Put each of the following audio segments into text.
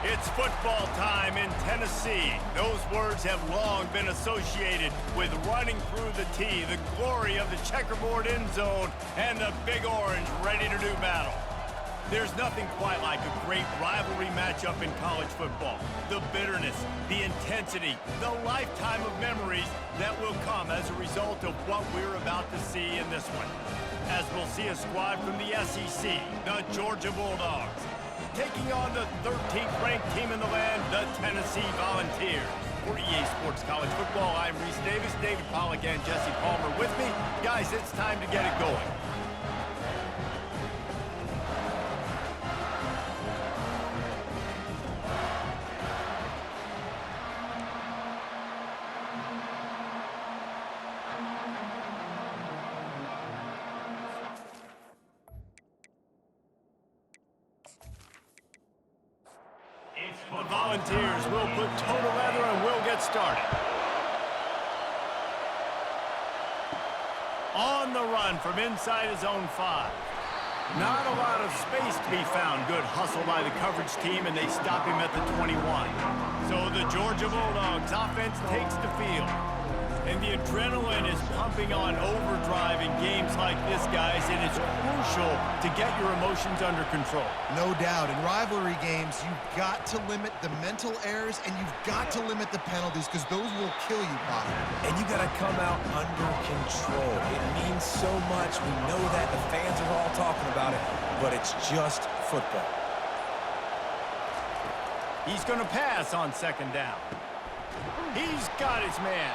It's football time in Tennessee. Those words have long been associated with running through the tee, the glory of the checkerboard end zone, and the Big Orange ready to do battle. There's nothing quite like a great rivalry matchup in college football. The bitterness, the intensity, the lifetime of memories that will come as a result of what we're about to see in this one. As we'll see a squad from the SEC, the Georgia Bulldogs, taking on the 13th ranked team in the land, the Tennessee Volunteers. For EA Sports College Football, I'm Reese Davis, David Pollack, and Jesse Palmer with me. Guys, it's time to get it going. The Volunteers will put total leather and we'll get started. On the run from inside his own 5. Not a lot of space to be found. Good hustle by the coverage team, and they stop him at the 21. So the Georgia Bulldogs offense takes the field. And the adrenaline is pumping on overdrive in games like this, guys, and it's crucial to get your emotions under control. No doubt. In rivalry games, you've got to limit the mental errors, and you've got to limit the penalties, because those will kill you, Bob. And you got to come out under control. It means so much. We know that. The fans are all talking about it, but it's just football. He's going to pass on second down. He's got his man.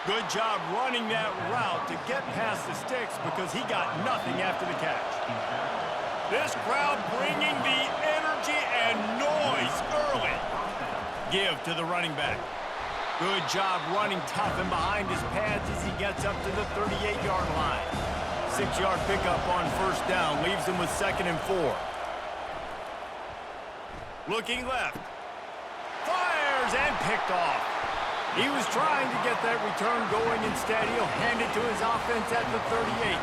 Good job running that route to get past the sticks because he got nothing after the catch. This crowd bringing the energy and noise early. Give to the running back. Good job running tough and behind his pads as he gets up to the 38-yard line. 6-yard pickup on first down leaves him with 2nd and 4. Looking left. Fires and picked off. He was trying to get that return going. Instead, he'll hand it to his offense at the 38.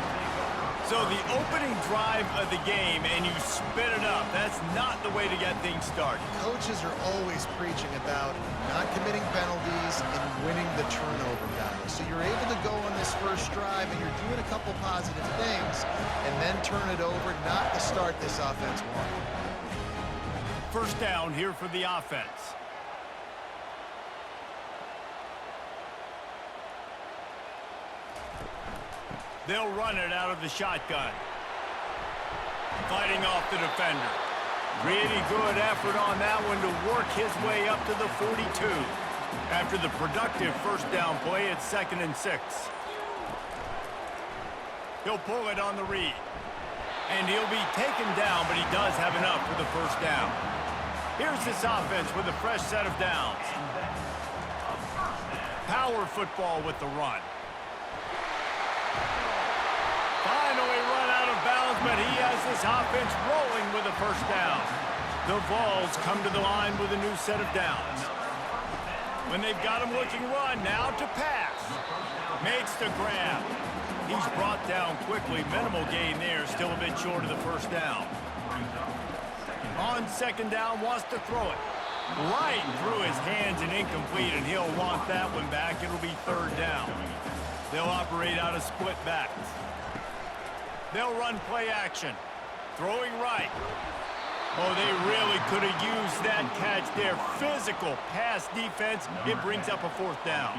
So the opening drive of the game, and you spit it up. That's not the way to get things started. Coaches are always preaching about not committing penalties and winning the turnover battle. So you're able to go on this first drive, and you're doing a couple positive things, and then turn it over, not to start this offense one. First down here for the offense. They'll run it out of the shotgun. Fighting off the defender. Really good effort on that one to work his way up to the 42. After the productive first down play, it's 2nd and 6. He'll pull it on the read. And he'll be taken down, but he does have enough for the first down. Here's this offense with a fresh set of downs. Power football with the run. Finally run out of bounds, but he has this offense rolling with a first down. The Vols come to the line with a new set of downs. When they've got him looking run, now to pass. Makes the grab. He's brought down quickly. Minimal gain there, still a bit short of the first down. On second down, wants to throw it. Right through his hands and incomplete, and he'll want that one back. It'll be 3rd down. They'll operate out of split backs. They'll run play action. Throwing right. Oh, they really could have used that catch there. Physical pass defense. It brings up a 4th down.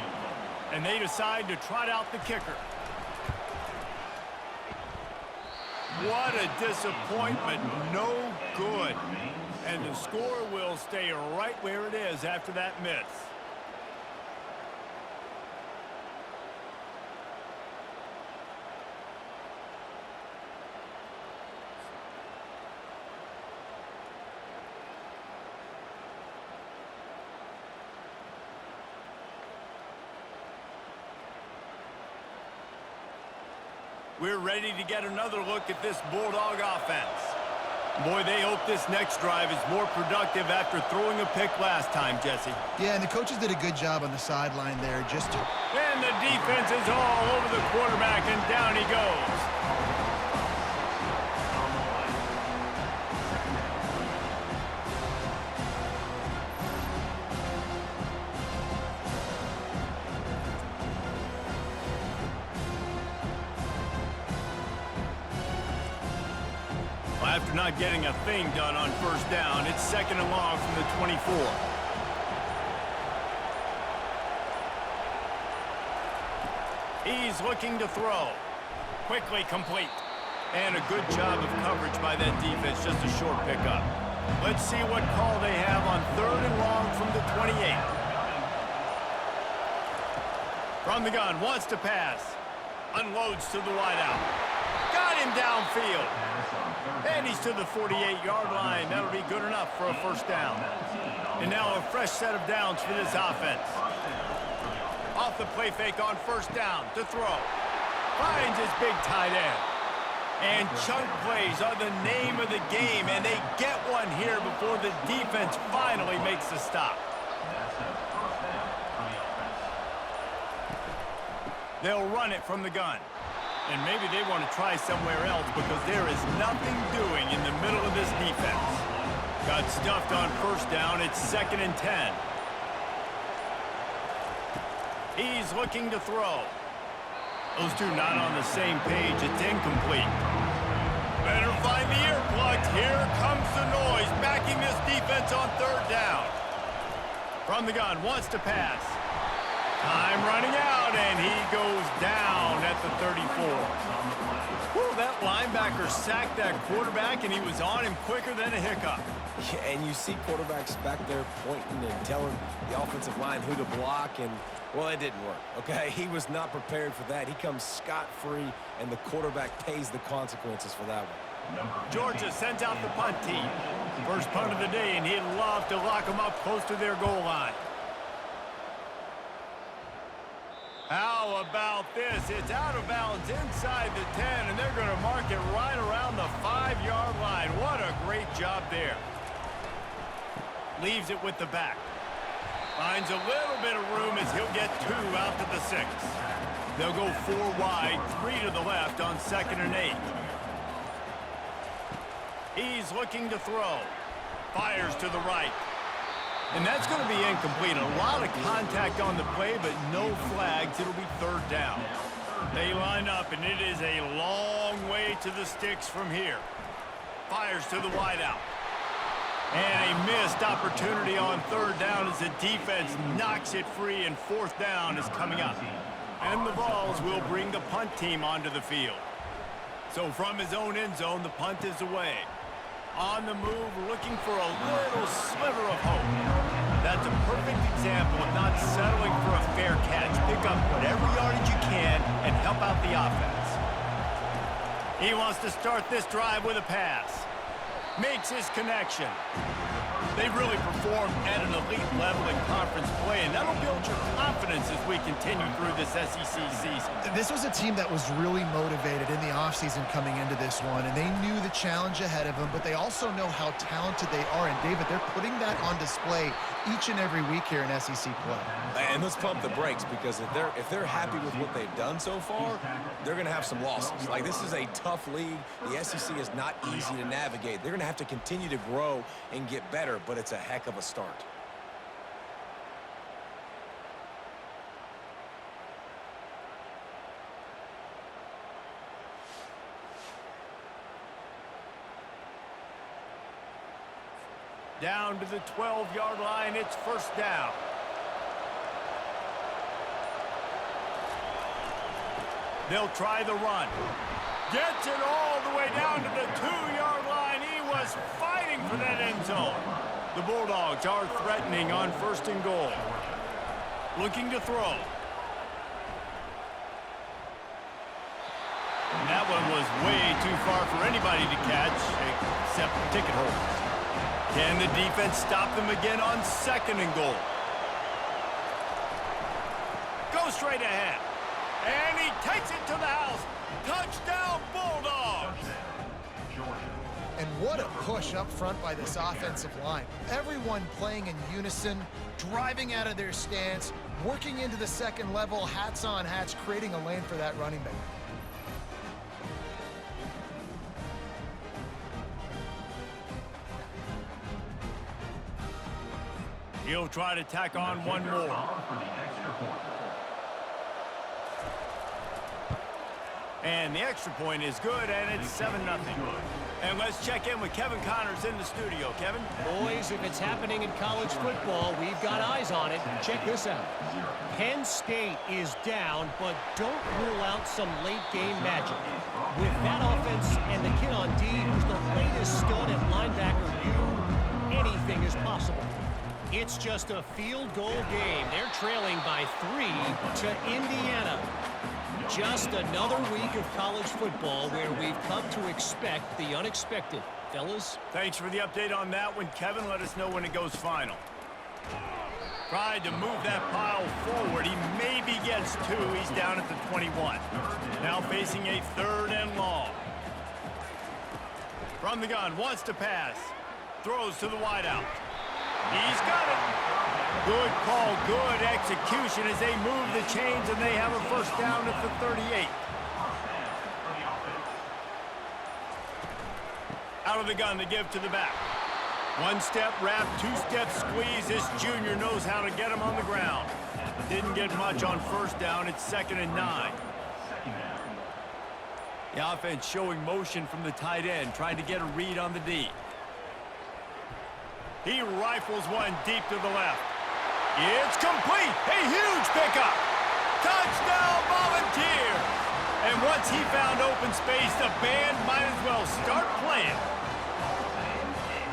And they decide to trot out the kicker. What a disappointment. No good. And the score will stay right where it is after that miss. We're ready to get another look at this Bulldog offense. Boy, they hope this next drive is more productive after throwing a pick last time, Jesse. Yeah, and the coaches did a good job on the sideline there just to... And the defense is all over the quarterback, and down he goes. after not getting a thing done on first down. It's 2nd and long from the 24. He's looking to throw. Quickly complete. And a good job of coverage by that defense, just a short pickup. Let's see what call they have on 3rd and long from the 28. From the gun, wants to pass. Unloads to the wideout. Got him downfield. And he's to the 48-yard line. That'll be good enough for a first down. And now a fresh set of downs for this offense. Off the play fake on first down to throw. Finds his big tight end. And chunk plays are the name of the game, and they get one here before the defense finally makes the stop. They'll run it from the gun. And maybe they want to try somewhere else because there is nothing doing in the middle of this defense. Got stuffed on first down. It's 2nd and 10. He's looking to throw. Those two not on the same page. It's incomplete. Better find the earplugs. Here comes the noise, backing this defense on 3rd down. From the gun, wants to pass. Time running out, and he goes down at the 34. Whew, that linebacker sacked that quarterback, and he was on him quicker than a hiccup. Yeah, and you see quarterbacks back there pointing and telling the offensive line who to block, and, well, it didn't work, okay? He was not prepared for that. He comes scot-free, and the quarterback pays the consequences for that one. Georgia sends out the punt team. First punt of the day, and he'd love to lock them up close to their goal line. How about this? It's out of bounds inside the 10, and they're going to mark it right around the 5-yard line. What a great job there. Leaves it with the back. Finds a little bit of room as he'll get 2 out to the 6. They'll go 4 wide, 3 to the left on 2nd and 8. He's looking to throw. Fires to the right. And that's going to be incomplete. A lot of contact on the play, but no flags. It'll be 3rd down. They line up, and it is a long way to the sticks from here. Fires to the wideout. And a missed opportunity on 3rd down as the defense knocks it free, and 4th down is coming up. And the Vols will bring the punt team onto the field. So from his own end zone, the punt is away. On the move, looking for a little sliver of hope. That's a perfect example of not settling for a fair catch. Pick up whatever yardage you can and help out the offense. He wants to start this drive with a pass. Makes his connection. They really performed at an elite level in conference play, and that'll build your confidence as we continue through this SEC season. This was a team that was really motivated in the offseason coming into this one, and they knew the challenge ahead of them, but they also know how talented they are. And, David, they're putting that on display each and every week here in SEC play. And let's pump the brakes, because if they're happy with what they've done so far, they're going to have some losses. Like, this is a tough league. The SEC is not easy to navigate. They're going to have to continue to grow and get better, but it's a heck of a start. Down to the 12-yard line, it's 1st down. They'll try the run. Gets it all the way down to the 2-yard line. He was fighting for that end zone. The Bulldogs are threatening on 1st and goal. Looking to throw. And that one was way too far for anybody to catch, except ticket holders. Can the defense stop them again on 2nd and goal? Go straight ahead. And he takes it to the house. Touchdown, Bulldogs! And what a push up front by this offensive line. Everyone playing in unison, driving out of their stance, working into the 2nd level, hats on hats, creating a lane for that running back. He'll try to tack on one more. And the extra point is good, and it's 7-0. And let's check in with Kevin Connors in the studio. Kevin? Boys, if it's happening in college football, we've got eyes on it. Check this out. Penn State is down, but don't rule out some late-game magic. With that offense and the kid on D, who's the latest stud at linebacker, anything is possible. It's just a field goal game. They're trailing by 3 to Indiana. Just another week of college football where we've come to expect the unexpected. Fellas? Thanks for the update on that one, Kevin. Let us know when it goes final. Tried to move that pile forward. He maybe gets 2. He's down at the 21. Now facing a 3rd and long. From the gun, wants to pass. Throws to the wideout. He's got it. Good call, good execution as they move the chains and they have a first down at the 38. Out of the gun, they give to the back. 1-step wrap, 2-step squeeze. This junior knows how to get him on the ground. Didn't get much on first down. It's 2nd and 9. The offense showing motion from the tight end, trying to get a read on the D. He rifles one deep to the left. It's complete. A huge pickup. Touchdown, Volunteers. And once he found open space, the band might as well start playing.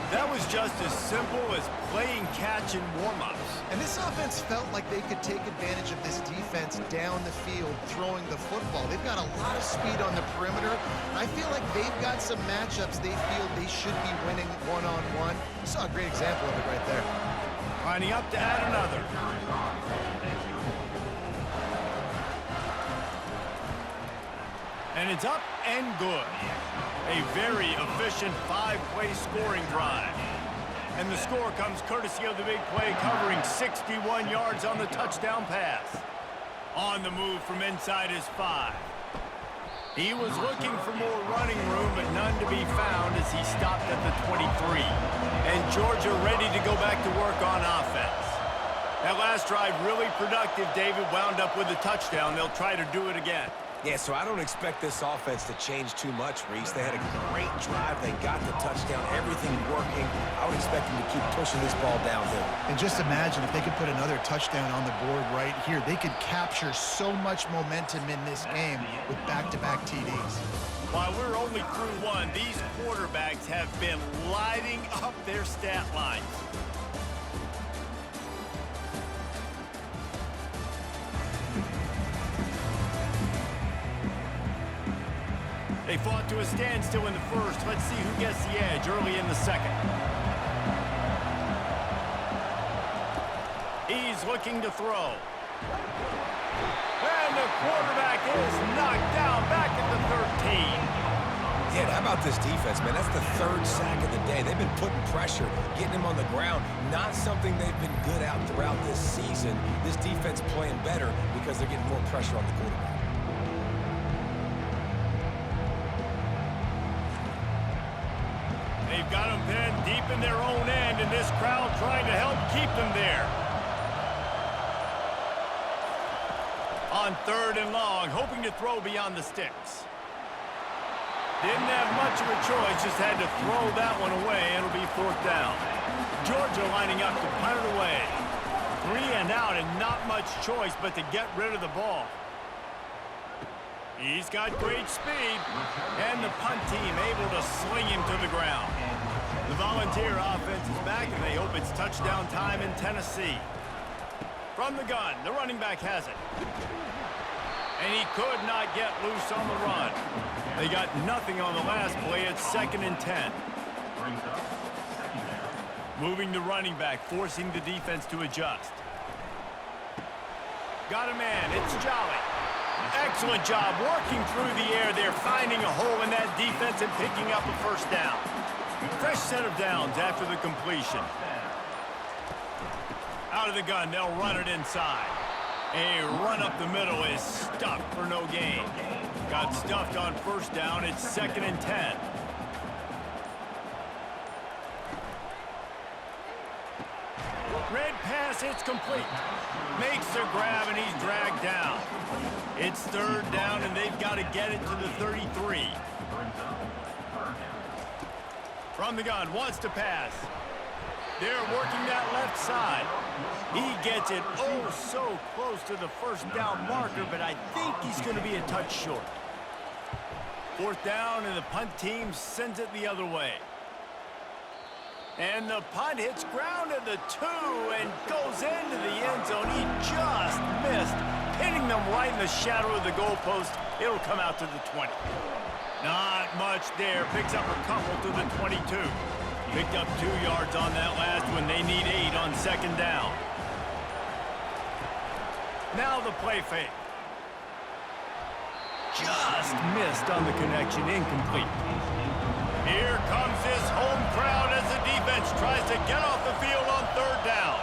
That was just as simple as playing catch in warm-ups. And this offense felt like they could take advantage of this defense down the field, throwing the football. They've got a lot of speed on the perimeter. I feel like they've got some matchups they feel they should be winning one-on-one. You saw a great example of it right there. Lining up to add another. And it's up and good. A very efficient 5-play scoring drive. And the score comes courtesy of the big play, covering 61 yards on the touchdown pass. On the move from inside his 5. He was looking for more running room, but none to be found as he stopped at the 23. And Georgia ready to go back to work on offense. That last drive really productive. David wound up with a touchdown. They'll try to do it again. Yeah, so I don't expect this offense to change too much, Reese. They had a great drive. They got the touchdown. Everything working. I would expect them to keep pushing this ball downhill. And just imagine if they could put another touchdown on the board right here. They could capture so much momentum in this game with back-to-back TDs. While we're only through one, these quarterbacks have been lighting up their stat lines. They fought to a standstill in the first. Let's see who gets the edge early in the second. He's looking to throw. And the quarterback is knocked down back at the 13. Yeah, how about this defense, man? That's the 3rd sack of the day. They've been putting pressure, getting him on the ground. Not something they've been good at throughout this season. This defense playing better because they're getting more pressure on the quarterback. They've got them pinned deep in their own end, and this crowd trying to help keep them there. On 3rd and long, hoping to throw beyond the sticks. Didn't have much of a choice, just had to throw that one away. It'll be 4th down. Georgia lining up to punt it away. 3 and out, and not much choice but to get rid of the ball. He's got great speed, and the punt team able to sling him to the ground. The Volunteer offense is back, and they hope it's touchdown time in Tennessee. From the gun, the running back has it. And he could not get loose on the run. They got nothing on the last play. It's 2nd and 10. Moving the running back, forcing the defense to adjust. Got a man, it's Jolly. Excellent job working through the air there, finding a hole in that defense and picking up a first down. Fresh set of downs after the completion. Out of the gun, they'll run it inside. A run up the middle is stuffed for no gain. Got stuffed on first down. It's 2nd and 10. Red pass, it's complete. Makes the grab, and he's dragged down. It's 3rd down, and they've got to get it to the 33. From the gun, wants to pass. They're working that left side. He gets it oh so close to the first down marker, but I think he's going to be a touch short. Fourth down, and the punt team sends it the other way. And the punt hits ground at the 2 and goes into the end zone. He just missed, hitting them right in the shadow of the goalpost. It'll come out to the 20. Not much there. Picks up a couple to the 22. Picked up 2 yards on that last one. They need 8 on second down. Now the play fake. Just missed on the connection. Incomplete. Here comes this home crowd as the defense tries to get off the field on third down.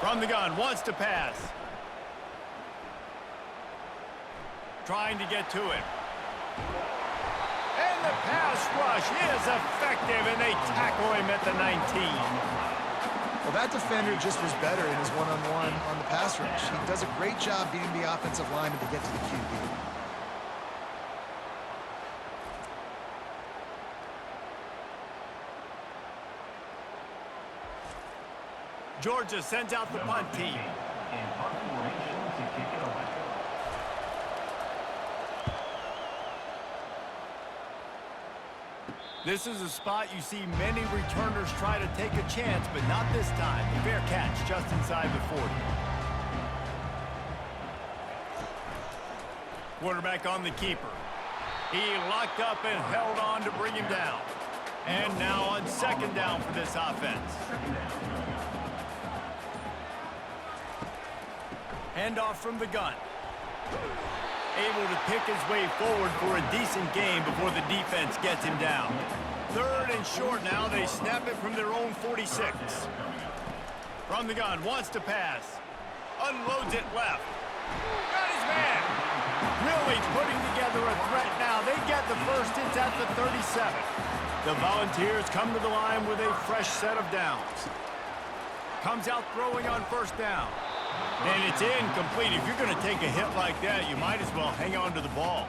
From the gun, wants to pass. Trying to get to it. And the pass rush is effective, and they tackle him at the 19. Well, that defender just was better in his one-on-one on the pass rush. He does a great job beating the offensive lineman to get to the QB. Georgia sends out the punt team. This is a spot you see many returners try to take a chance, but not this time. The fair catch just inside the 40. Quarterback on the keeper. He locked up and held on to bring him down. And now on second down for this offense. Handoff from the gun. Able to pick his way forward for a decent gain before the defense gets him down. Third and short now. They snap it from their own 46. From the gun, wants to pass. Unloads it left. Got his man. Really putting together a threat now. They get the first. It's at the 37. The Volunteers come to the line with a fresh set of downs. Comes out throwing on first down. And it's incomplete. If you're going to take a hit like that, you might as well hang on to the ball.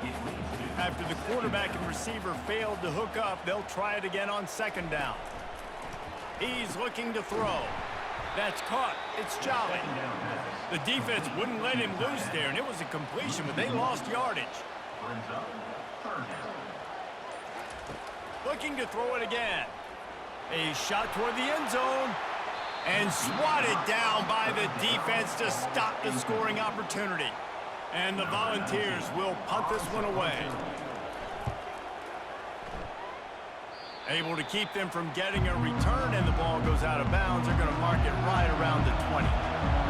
After the quarterback and receiver failed to hook up, they'll try it again on second down. He's looking to throw. That's caught. It's Jolly. The defense wouldn't let him loose there, and it was a completion, but they lost yardage. Looking to throw it again. A shot toward the end zone. And swatted down by the defense to stop the scoring opportunity. And the Volunteers will punt this one away. Able to keep them from getting a return, and the ball goes out of bounds. They're going to mark it right around the 20.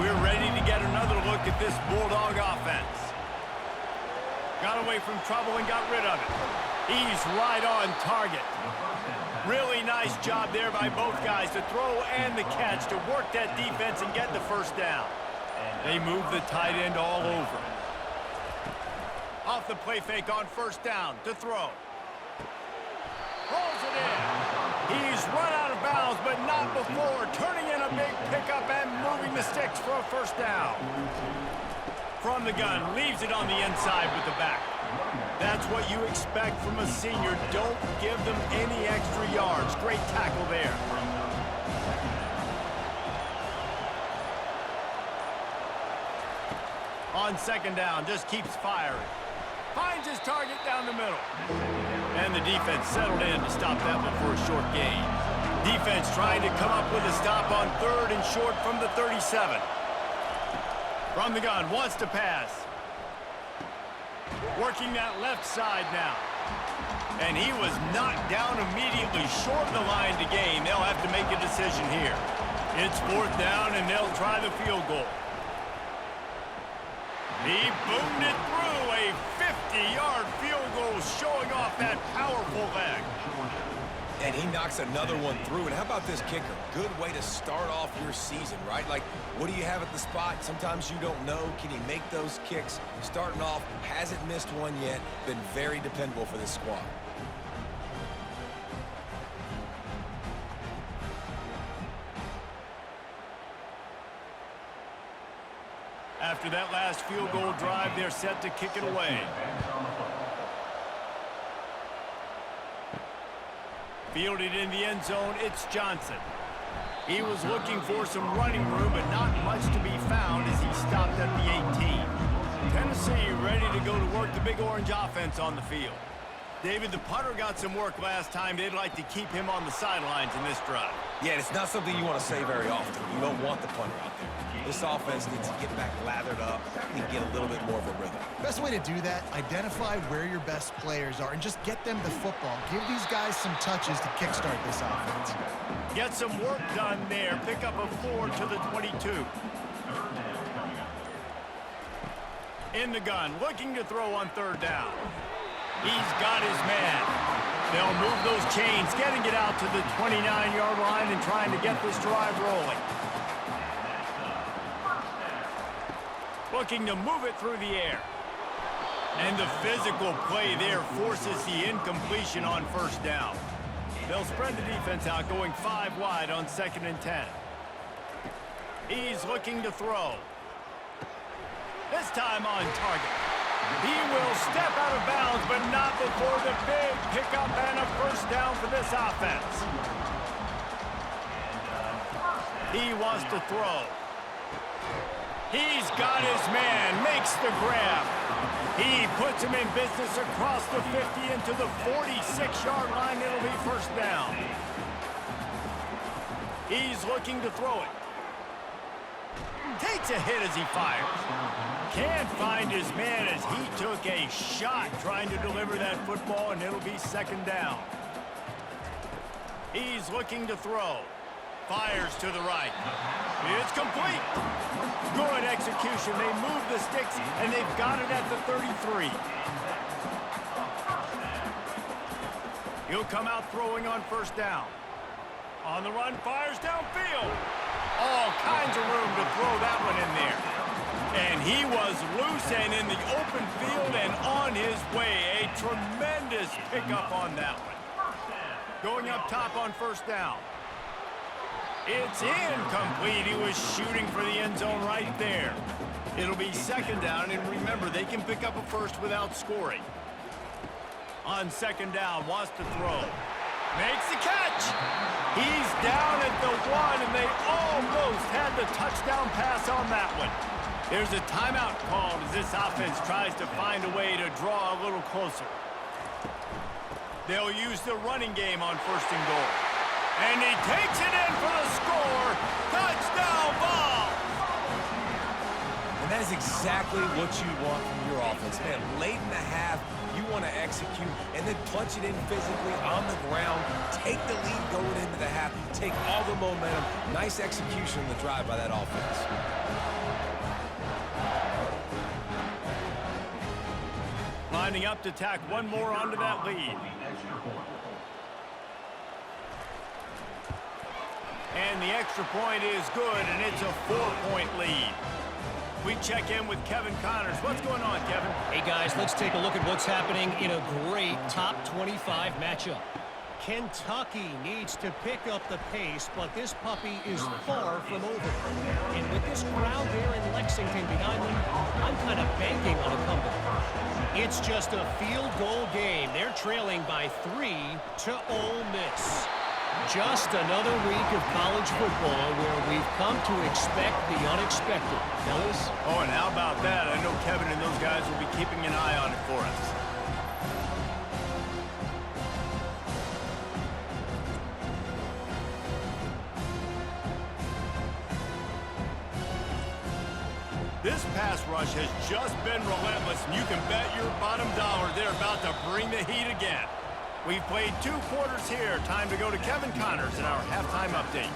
We're ready to get another look at this Bulldog offense. Got away from trouble and got rid of it. He's right on target. Really nice job there by both guys to throw and the catch to work that defense and get the first down. They move the tight end all over. Off the play fake on first down to throw. Rolls it in. He's run out of bounds, but not before. Turning in a big pickup and moving the sticks for a first down. From the gun, leaves it on the inside with the back. That's what you expect from a senior. Don't give them any extra yards. Great tackle there. On second down, just keeps firing. Finds his target down the middle. And the defense settled in to stop that one for a short gain. Defense trying to come up with a stop on third and short from the 37. From the gun, wants to pass. Working that left side now. And he was knocked down immediately short of the line to gain. They'll have to make a decision here. It's fourth down, and they'll try the field goal. He boomed it through. A 50-yard field goal showing off that powerful leg. And he knocks another one through. And how about this kicker? Good way to start off your season, right? Like, what do you have at the spot? Sometimes you don't know. Can he make those kicks? Starting off, hasn't missed one yet. Been very dependable for this squad. After that last field goal drive, they're set to kick it away. Fielded in the end zone, it's Johnson. He was looking for some running room, but not much to be found as he stopped at the 18. Tennessee ready to go to work the Big Orange offense on the field. David, the punter got some work last time. They'd like to keep him on the sidelines in this drive. Yeah, it's not something you want to say very often. You don't want the punter out there. This offense needs to get back lathered up and get a little bit more of a rhythm. Best way to do that, identify where your best players are and just get them the football. Give these guys some touches to kickstart this offense. Get some work done there. Pick up a 4 to the 22. In the gun, looking to throw on third down. He's got his man. They'll move those chains, getting it out to the 29-yard line and trying to get this drive rolling. Looking to move it through the air. And the physical play there forces the incompletion on first down. They'll spread the defense out, going 5 wide on 2nd and 10. He's looking to throw. This time on target. He will step out of bounds, but not before the big pickup and a first down for this offense. He wants to throw. He's got his man, makes the grab. He puts him in business across the 50 into the 46-yard line. It'll be first down. He's looking to throw it. Takes a hit as he fires. Can't find his man as he took a shot trying to deliver that football, and it'll be 2nd down. He's looking to throw. Fires to the right. It's complete. Good execution. They move the sticks, and they've got it at the 33. He'll come out throwing on first down. On the run, fires downfield. All kinds of room to throw that one in there. And he was loose and in the open field and on his way. A tremendous pickup on that one. Going up top on first down. It's incomplete. He was shooting for the end zone right there. It'll be 2nd down, and remember, they can pick up a first without scoring. On 2nd down, wants to throw. Makes the catch. He's down at the 1, and they almost had the touchdown pass on that one. There's a timeout called as this offense tries to find a way to draw a little closer. They'll use the running game on 1st and goal. And he takes it in for the score. Touchdown ball. And that is exactly what you want from your offense, man. Late in the half, you want to execute and then punch it in physically on the ground. Take the lead going into the half. Take all the momentum. Nice execution in the drive by that offense. Lining up to tack one more onto that lead. And the extra point is good, and it's a 4-point lead. We check in with Kevin Connors. What's going on, Kevin? Hey, guys, let's take a look at what's happening in a great top 25 matchup. Kentucky needs to pick up the pace, but this puppy is far from over. And with this crowd there in Lexington behind them, I'm kind of banking on a comeback. It's just a field goal game. They're trailing by 3 to Ole Miss. Just another week of college football where we've come to expect the unexpected, fellas. Oh, and how about that? I know Kevin and those guys will be keeping an eye on it for us. This pass rush has just been relentless, and you can bet your bottom dollar they're about to bring the heat again. We've played 2 quarters here. Time to go to Kevin Connors in our halftime update.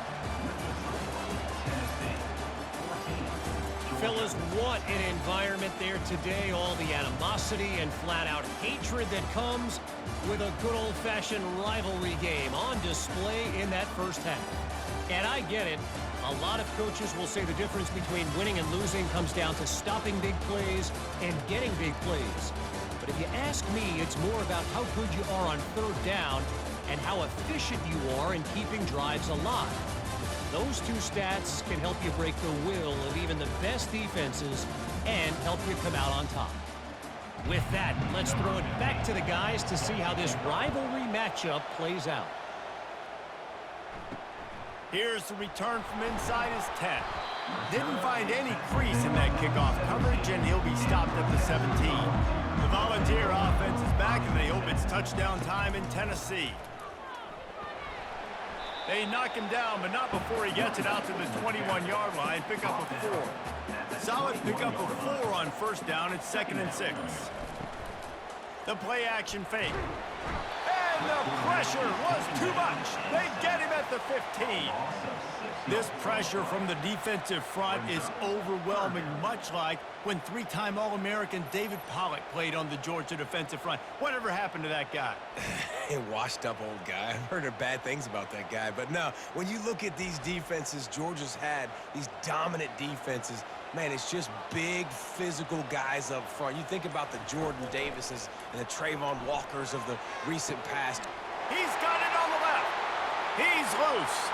Fellas, what an environment there today. All the animosity and flat-out hatred that comes with a good old-fashioned rivalry game on display in that first half. And I get it. A lot of coaches will say the difference between winning and losing comes down to stopping big plays and getting big plays. But if you ask me, it's more about how good you are on third down and how efficient you are in keeping drives alive. Those 2 stats can help you break the will of even the best defenses and help you come out on top. With that, let's throw it back to the guys to see how this rivalry matchup plays out. Here's the return from inside his 10. Didn't find any crease in that kickoff coverage, and he'll be stopped at the 17. The Volunteer offense is back, and they hope it's touchdown time in Tennessee. They knock him down, but not before he gets it out to the 21-yard line. Pick up a 4. Solid pick up a 4 on first down. It's 2nd and 6. The play action fake. And the pressure was too much. They get him at the 15. This pressure from the defensive front is overwhelming, much like when 3-time All-American David Pollock played on the Georgia defensive front. Whatever happened to that guy? A washed-up old guy. I've heard bad things about that guy. But no, when you look at these defenses Georgia's had, these dominant defenses, man, it's just big, physical guys up front. You think about the Jordan Davises and the Trayvon Walkers of the recent past. He's got it on the left. He's loose.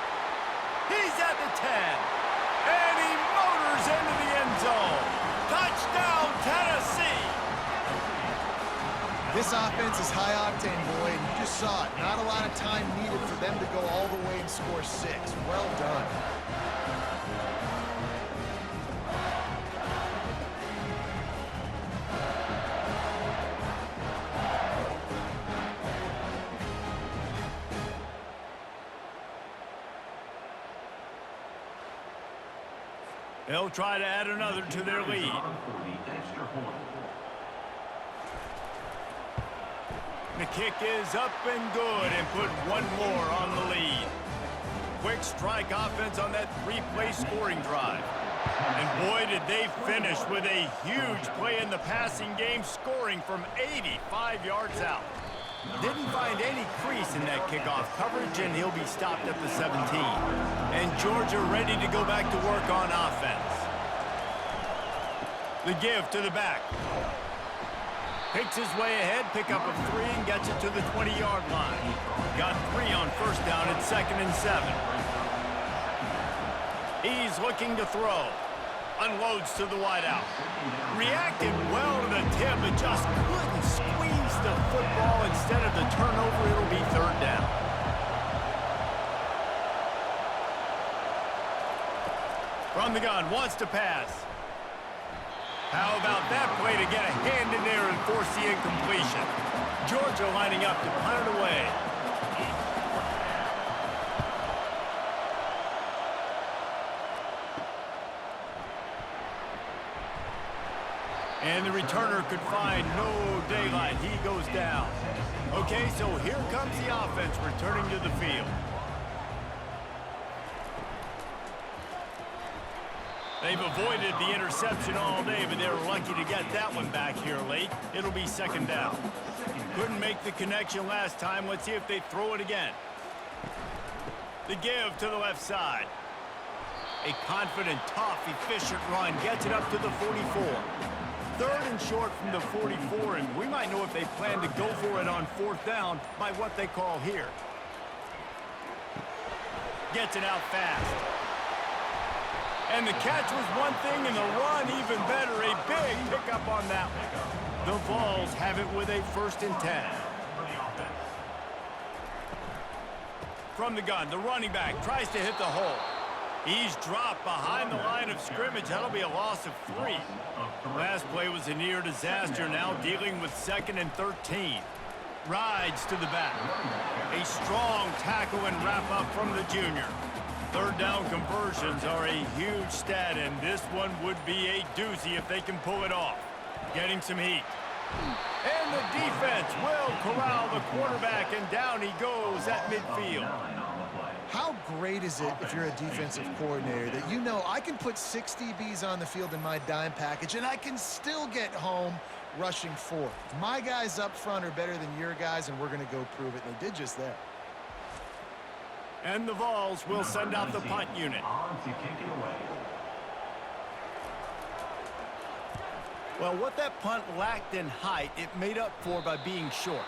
He's at the 10. And he motors into the end zone. Touchdown, Tennessee. This offense is high octane, boy, and you just saw it. Not a lot of time needed for them to go all the way and score 6. Well done. They'll try to add another to their lead. The kick is up and good, and put one more on the lead. Quick strike offense on that 3-play scoring drive. And boy, did they finish with a huge play in the passing game, scoring from 85 yards out. Didn't find any crease in that kickoff coverage, and he'll be stopped at the 17. And Georgia ready to go back to work on offense. The give to the back. Picks his way ahead, pick up a 3, and gets it to the 20-yard line. Got 3 on first down at 2nd and 7. He's looking to throw. Unloads to the wideout. Reacted well to the tip, but just couldn't squeeze the football. Instead of the turnover, it'll be 3rd down. From the gun, wants to pass. How about that play to get a hand in there and force the incompletion? Georgia lining up to punt it away. And the returner could find no daylight. He goes down. Okay, so here comes the offense returning to the field. They've avoided the interception all day, but they were lucky to get that one back here late. It'll be 2nd down. Couldn't make the connection last time. Let's see if they throw it again. The give to the left side. A confident, tough, efficient run. Gets it up to the 44. 3rd and short from the 44, and we might know if they plan to go for it on 4th down by what they call here. Gets it out fast. And the catch was one thing, and the run even better. A big pickup on that one. The Vols have it with a 1st and 10. From the gun, the running back tries to hit the hole. He's dropped behind the line of scrimmage. That'll be a loss of 3. Last play was a near disaster. Now dealing with 2nd and 13. Rides to the back. A strong tackle and wrap up from the junior. 3rd down conversions are a huge stat, and this one would be a doozy if they can pull it off. Getting some heat. And the defense will corral the quarterback, and down he goes at midfield. How great is it if you're a defensive coordinator that you know I can put 6 DBs on the field in my dime package and I can still get home rushing 4. My guys up front are better than your guys, and we're going to go prove it. And they did just that. And the Vols will send out the punt unit. Well, what that punt lacked in height, it made up for by being short.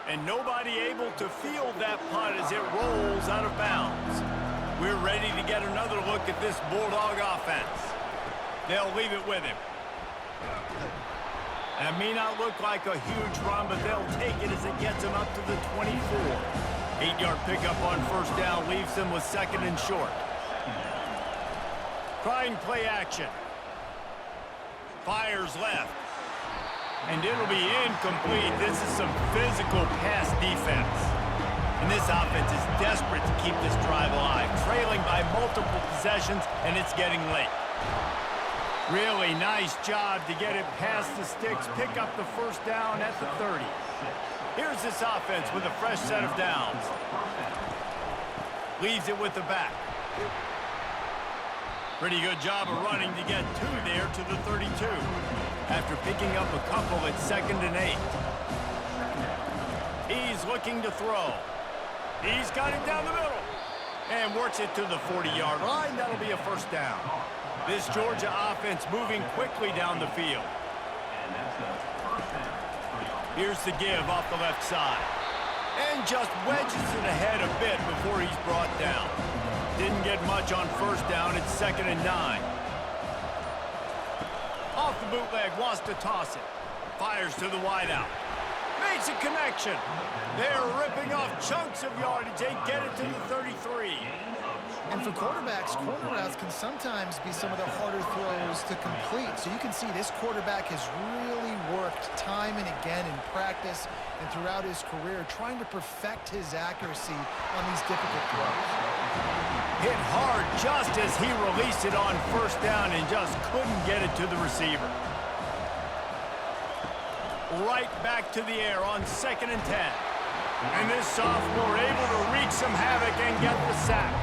And nobody able to field that punt as it rolls out of bounds. We're ready to get another look at this Bulldog offense. They'll leave it with him. That may not look like a huge run, but they'll take it as it gets him up to the 24. 8-yard pickup on first down leaves them with 2nd and short. Trying play action. Fires left. And it'll be incomplete. This is some physical pass defense. And this offense is desperate to keep this drive alive, trailing by multiple possessions, and it's getting late. Really nice job to get it past the sticks, pick up the first down at the 30. Here's this offense with a fresh set of downs. Leaves it with the back. Pretty good job of running to get 2 there to the 32. After picking up a couple at 2nd and 8. He's looking to throw. He's got it down the middle. And works it to the 40-yard line. That'll be a first down. This Georgia offense moving quickly down the field. Here's the give off the left side. And just wedges it ahead a bit before he's brought down. Didn't get much on first down. It's 2nd and 9. Off the bootleg, wants to toss it. Fires to the wideout. Makes a connection. They're ripping off chunks of yardage. They get it to the 33. And for quarterbacks, corner routes can sometimes be some of the harder throws to complete. So you can see this quarterback has really worked time and again in practice and throughout his career, trying to perfect his accuracy on these difficult throws. Hit hard just as he released it on first down and just couldn't get it to the receiver. Right back to the air on 2nd and 10. And this sophomore able to wreak some havoc and get the sack.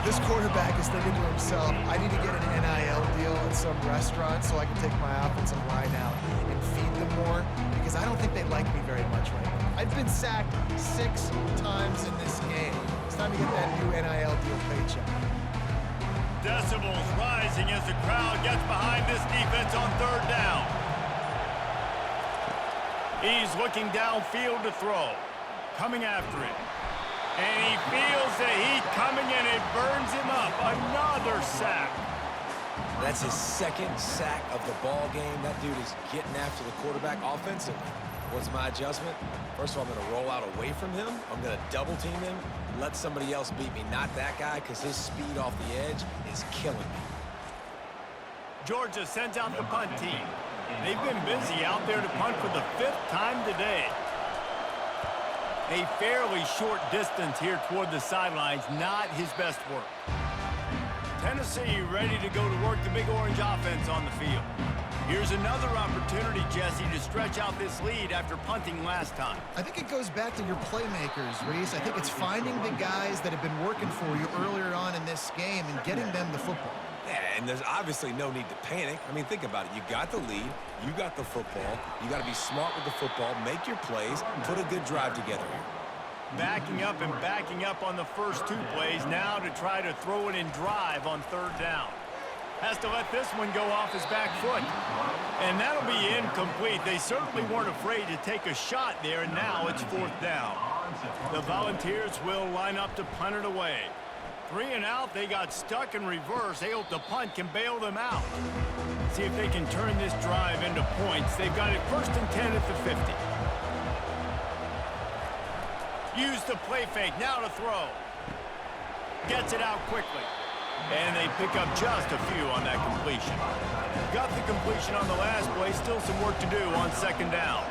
This quarterback is thinking to himself, I need to get an NIL deal at some restaurant so I can take my offensive line out and feed them more, because I don't think they like me very much right now. I've been sacked 6 times in this game. It's time to get that new NIL deal paycheck. Decibels rising as the crowd gets behind this defense on 3rd down. He's looking downfield to throw. Coming after it. And he feels the heat coming and it burns him up. Another sack. That's his 2nd sack of the ball game. That dude is getting after the quarterback offensively. What's my adjustment? First of all, I'm going to roll out away from him. I'm going to double team him. Let somebody else beat me, not that guy, because his speed off the edge is killing me. Georgia sends out the punt team. They've been busy out there to punt for the 5th time today. A fairly short distance here toward the sidelines, not his best work. Tennessee ready to go to work the Big Orange offense on the field. Here's another opportunity, Jesse, to stretch out this lead after punting last time. I think it goes back to your playmakers, Reese. I think it's finding the guys that have been working for you earlier on in this game and getting them the football. Yeah, and there's obviously no need to panic. I mean, think about it. You got the lead. You got the football. You got to be smart with the football. Make your plays. Put a good drive together here. Backing up and backing up on the first 2 plays now to try to throw it in drive on 3rd down. Has to let this one go off his back foot. And that'll be incomplete. They certainly weren't afraid to take a shot there, and now it's 4th down. The Volunteers will line up to punt it away. 3 and out, they got stuck in reverse. They hope the punt can bail them out. See if they can turn this drive into points. They've got it 1st and 10 at the 50. Use the play fake, now to throw. Gets it out quickly. And they pick up just a few on that completion. Got the completion on the last play, still some work to do on 2nd down.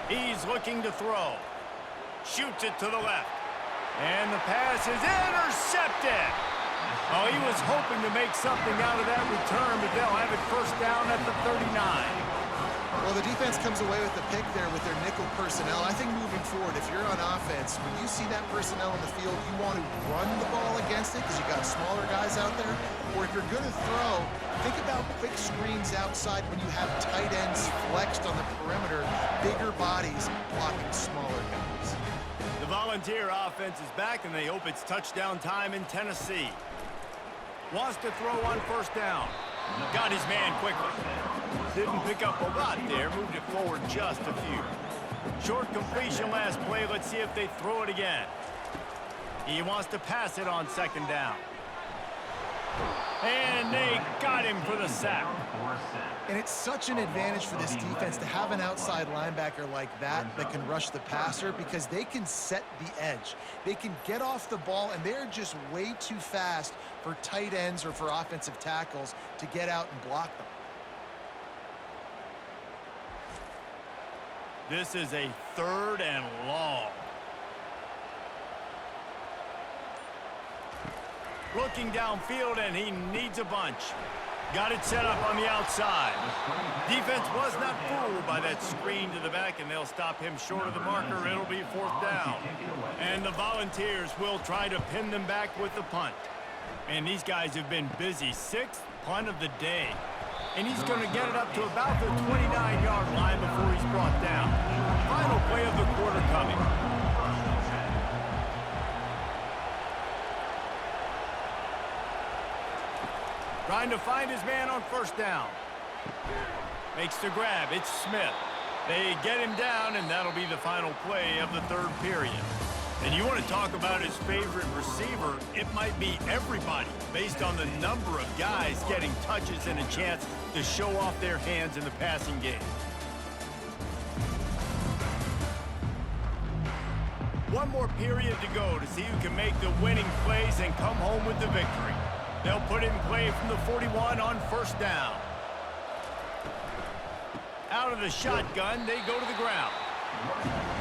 He's looking to throw. Shoots it to the left. And the pass is intercepted. Oh, he was hoping to make something out of that return, but they'll have it 1st down at the 39. Well, the defense comes away with the pick there with their nickel personnel. I think moving forward, if you're on offense, when you see that personnel in the field, you want to run the ball against it because you got smaller guys out there. Or if you're going to throw, think about quick screens outside when you have tight ends flexed on the perimeter, bigger bodies blocking smaller guys. The Volunteer offense is back, and they hope it's touchdown time in Tennessee. Wants to throw on 1st down. Got his man quickly. Didn't pick up a lot there. Moved it forward just a few. Short completion last play. Let's see if they throw it again. He wants to pass it on 2nd down. And they got him for the sack. And it's such an advantage for this defense to have an outside linebacker like that can rush the passer, because they can set the edge. They can get off the ball, and they're just way too fast for tight ends or for offensive tackles to get out and block them. This is a 3rd and long. Looking downfield, and he needs a bunch. Got it set up on the outside. Defense was not fooled by that screen to the back, and they'll stop him short of the marker. It'll be 4th down. And the Volunteers will try to pin them back with the punt. And these guys have been busy. 6th punt of the day. And he's going to get it up to about the 29-yard line before he's brought down. Final play of the quarter coming. Trying to find his man on 1st down. Makes the grab. It's Smith. They get him down, and that'll be the final play of the 3rd period. And you want to talk about his favorite receiver, it might be everybody, based on the number of guys getting touches and a chance to show off their hands in the passing game. One more period to go to see who can make the winning plays and come home with the victory. They'll put it in play from the 41 on 1st down. Out of the shotgun, they go to the ground.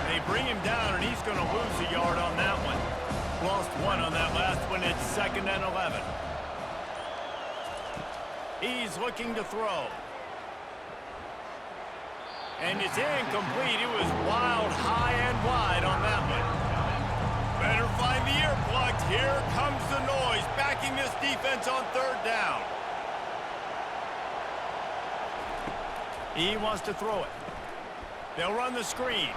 They bring him down, and he's going to lose a yard on that one. Lost 1 on that last one. It's 2nd and 11. He's looking to throw. And it's incomplete. It was wild, high and wide on that one. Better find the earplugs. Here comes the noise, backing this defense on 3rd down. He wants to throw it. They'll run the screen.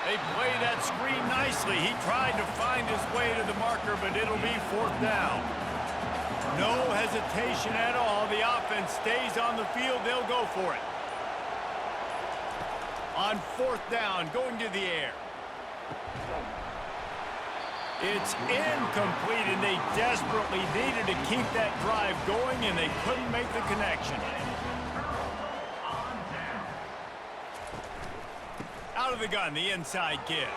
They play that screen nicely. He tried to find his way to the marker, but it'll be 4th down. No hesitation at all. The offense stays on the field. They'll go for it. On 4th down, going to the air. It's incomplete, and they desperately needed to keep that drive going, and they couldn't make the connection. Out of the gun, the inside give.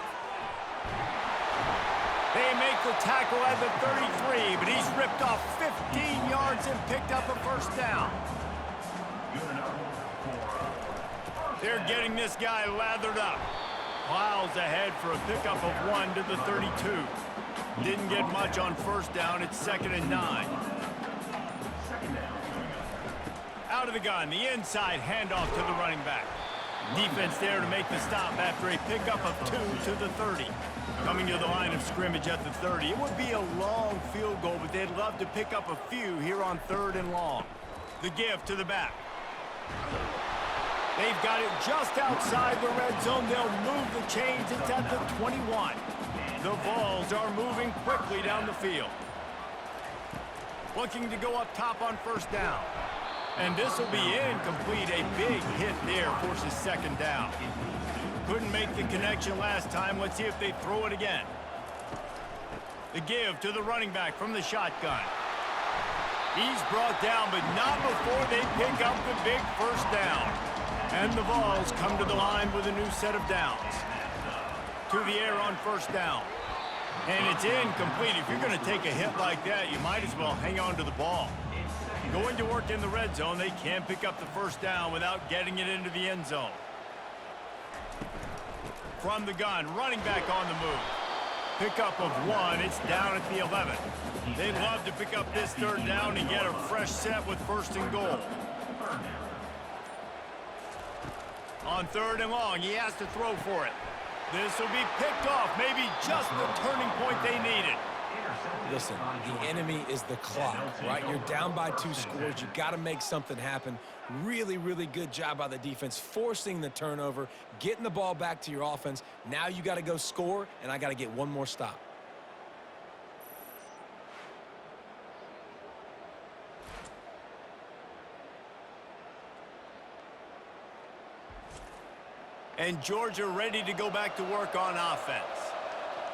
They make the tackle at the 33, but he's ripped off 15 yards and picked up a 1st down. They're getting this guy lathered up. Plows ahead for a pickup of 1 to the 32. Didn't get much on 1st down. It's 2nd and 9. Out of the gun, the inside handoff to the running back. Defense there to make the stop after a pickup of 2 to the 30. Coming to the line of scrimmage at the 30. It would be a long field goal, but they'd love to pick up a few here on 3rd and long. The give to the back. They've got it just outside the red zone. They'll move the chains. It's at the 21. The Vols are moving quickly down the field. Looking to go up top on 1st down. And this will be incomplete. A big hit there forces 2nd down. Couldn't make the connection last time. Let's see if they throw it again. The give to the running back from the shotgun. He's brought down, but not before they pick up the big 1st down. And the Vols come to the line with a new set of downs. To the air on 1st down. And it's incomplete. If you're going to take a hit like that, you might as well hang on to the ball. Going to work in the red zone. They can't pick up the 1st down without getting it into the end zone. From the gun, running back on the move. Pickup of 1. It's down at the 11. They'd love to pick up this 3rd down and get a fresh set with 1st and goal. On 3rd and long, he has to throw for it. This will be picked off. Maybe just the turning point they needed. Listen, the enemy is the clock, right? You're down by 2 scores. You got to make something happen. Really, really good job by the defense, forcing the turnover, getting the ball back to your offense. Now you got to go score, and I got to get one more stop. And Georgia ready to go back to work on offense.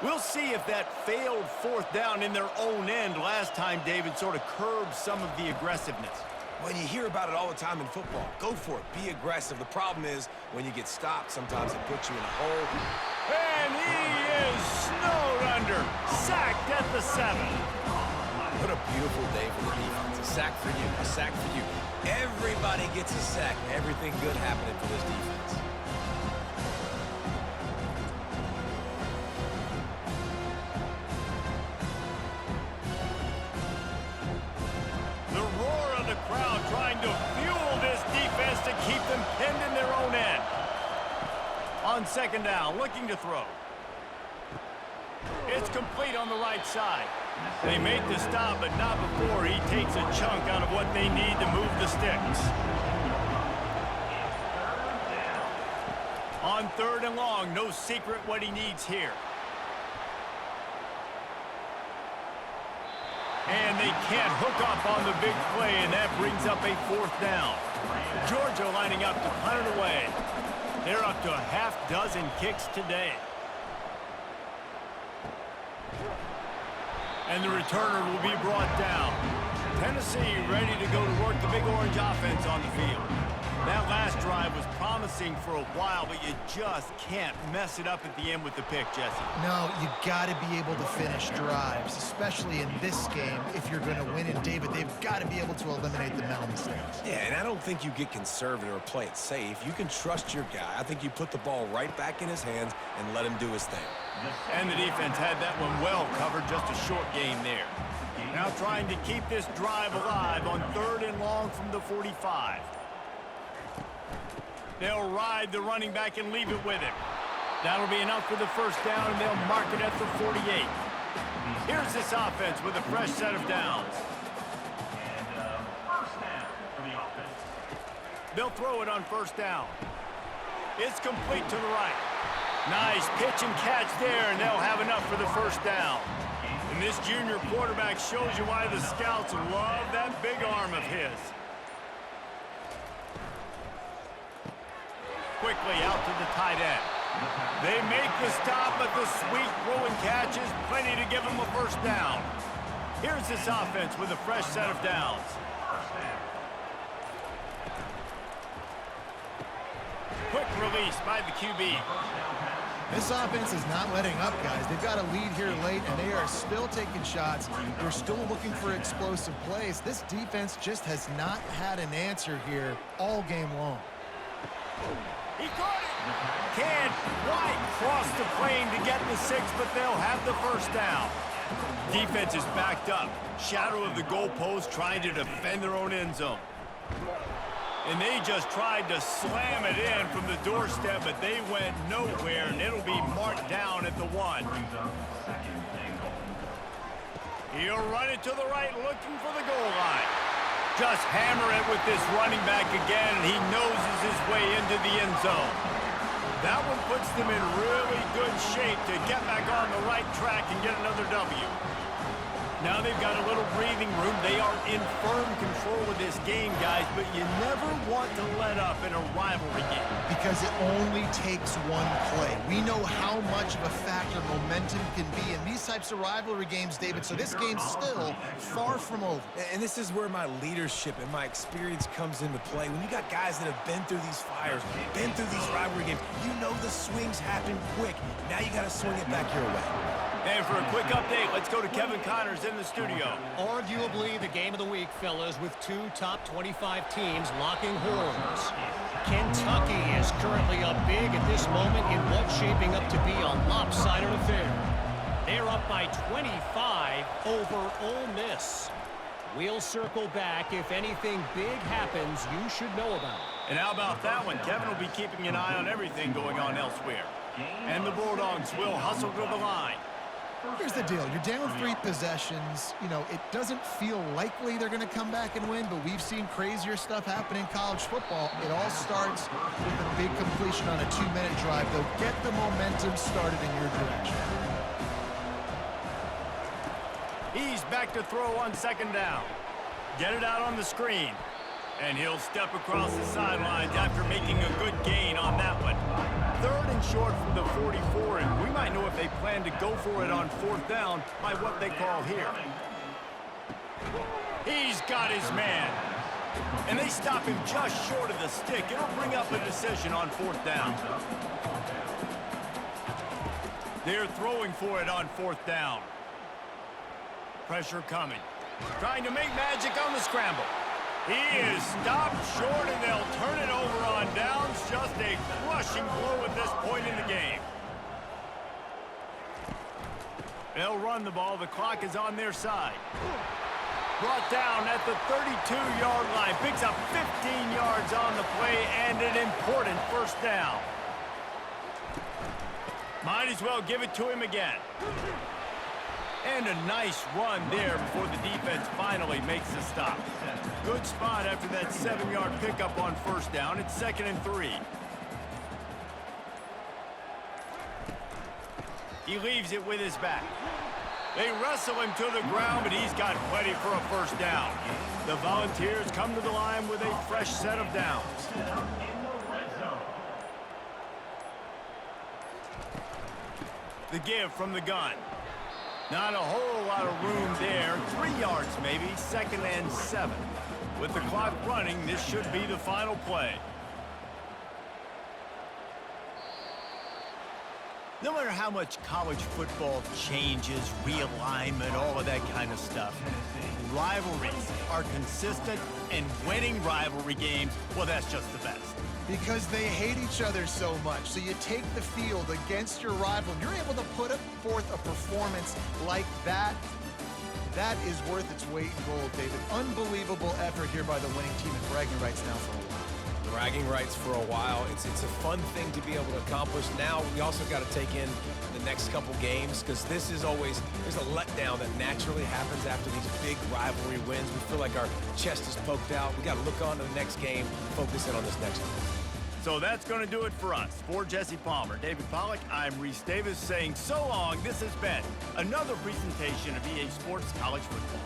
We'll see if that failed fourth down in their own end last time, David, sort of curbed some of the aggressiveness. When you hear about it all the time in football, go for it. Be aggressive. The problem is when you get stopped, sometimes it puts you in a hole. And he is snowed under. Sacked at the 7. What a beautiful day for the defense. A sack for you. A sack for you. Everybody gets a sack. Everything good happening for this defense. The roar of the crowd trying to fuel this defense to keep them pinned in their own end. On second down, looking to throw. It's complete on the right side. They make the stop, but not before he takes a chunk out of what they need to move the sticks. On third and long, no secret what he needs here. And they can't hook up on the big play, and that brings up a fourth down. Georgia lining up to punt it away. They're up to a half dozen kicks today. And the returner will be brought down. Tennessee ready to go to work the Big Orange offense on the field. That last drive was promising for a while, but you just can't mess it up at the end with the pick, Jesse. No, you got to be able to finish drives, especially in this game. If you're going to win, and David, they've got to be able to eliminate the mental mistakes. Yeah, and I don't think you get conservative or play it safe. You can trust your guy. I think you put the ball right back in his hands and let him do his thing. And the defense had that one well covered, just a short game there. Now trying to keep this drive alive on third and long from the 45. They'll ride the running back and leave it with him. That'll be enough for the first down, and they'll mark it at the 48. Here's this offense with a fresh set of downs. They'll throw it on first down. It's complete to the right. Nice pitch and catch there, and they'll have enough for the first down. And this junior quarterback shows you why the scouts love that big arm of his. Quickly out to the tight end. They make the stop, but the sweet throw and catch is plenty to give them a first down. Here's this offense with a fresh set of downs. Quick release by the QB. This offense is not letting up, guys. They've got a lead here late, and they are still taking shots. They're still looking for explosive plays. This defense just has not had an answer here all game long. He caught it. Can't quite cross the plane to get the 6, but they'll have the first down. Defense is backed up. Shadow of the goalpost trying to defend their own end zone. And they just tried to slam it in from the doorstep, but they went nowhere, and it'll be marked down at the 1. He'll run it to the right, looking for the goal line. Just hammer it with this running back again, and he noses his way into the end zone. That one puts them in really good shape to get back on the right track and get another W. Now they've got a little breathing room. They are in firm control of this game, guys, but you never want to let up in a rivalry game. Because it only takes one play. We know how much of a factor momentum can be in these types of rivalry games, David, so this game's still far from over. And this is where my leadership and my experience comes into play. When you got guys that have been through these fires, been through these rivalry games, you know the swings happen quick. Now you got to swing it back your way. And for a quick update, let's go to Kevin Connors in the studio. Arguably the game of the week, fellas, with two top 25 teams locking horns. Kentucky is currently up big at this moment in what's shaping up to be a lopsided affair. They're up by 25 over Ole Miss. We'll circle back. If anything big happens, you should know about it. And how about that one? Kevin will be keeping an eye on everything going on elsewhere. And the Bulldogs will hustle to the line. Here's the deal. You're down 3 possessions. You know, it doesn't feel likely they're going to come back and win, but we've seen crazier stuff happen in college football. It all starts with a big completion on a 2-minute drive. They'll get the momentum started in your direction. He's back to throw on second down. Get it out on the screen. And he'll step across the sidelines after making a good gain on that one. Third and short from the 44, and we might know if they plan to go for it on 4th down by what they call here. He's got his man. And they stop him just short of the stick. It'll bring up a decision on 4th down. They're throwing for it on 4th down. Pressure coming. Trying to make magic on the scramble. He is stopped short, and they'll turn it over on downs. Just a crushing blow at this point in the game. They'll run the ball. The clock is on their side. Brought down at the 32-yard line. Picks up 15 yards on the play and an important 1st down. Might as well give it to him again. And a nice run there before the defense finally makes the stop. Good spot after that 7-yard pickup on 1st down. It's 2nd and 3. He leaves it with his back. They wrestle him to the ground, but he's got plenty for a 1st down. The Volunteers come to the line with a fresh set of downs. The give from the gun. Not a whole lot of room there. 3 yards maybe, 2nd and 7. With the clock running, this should be the final play. No matter how much college football changes, realignment, all of that kind of stuff, rivalries are consistent, and winning rivalry games, well, that's just the best. Because they hate each other so much. So you take the field against your rival, and you're able to put forth a performance like that. That is worth its weight in gold, David. Unbelievable effort here by the winning team, and bragging rights now for a while. Bragging rights for a while. It's a fun thing to be able to accomplish. Now we also got to take in the next couple games, because this is always, there's a letdown that naturally happens after these big rivalry wins. We feel like our chest is poked out. We got to look on to the next game, focus in on this next one. So that's going to do it for us. For Jesse Palmer, David Pollack, I'm Reese Davis saying so long. This has been another presentation of EA Sports College Football.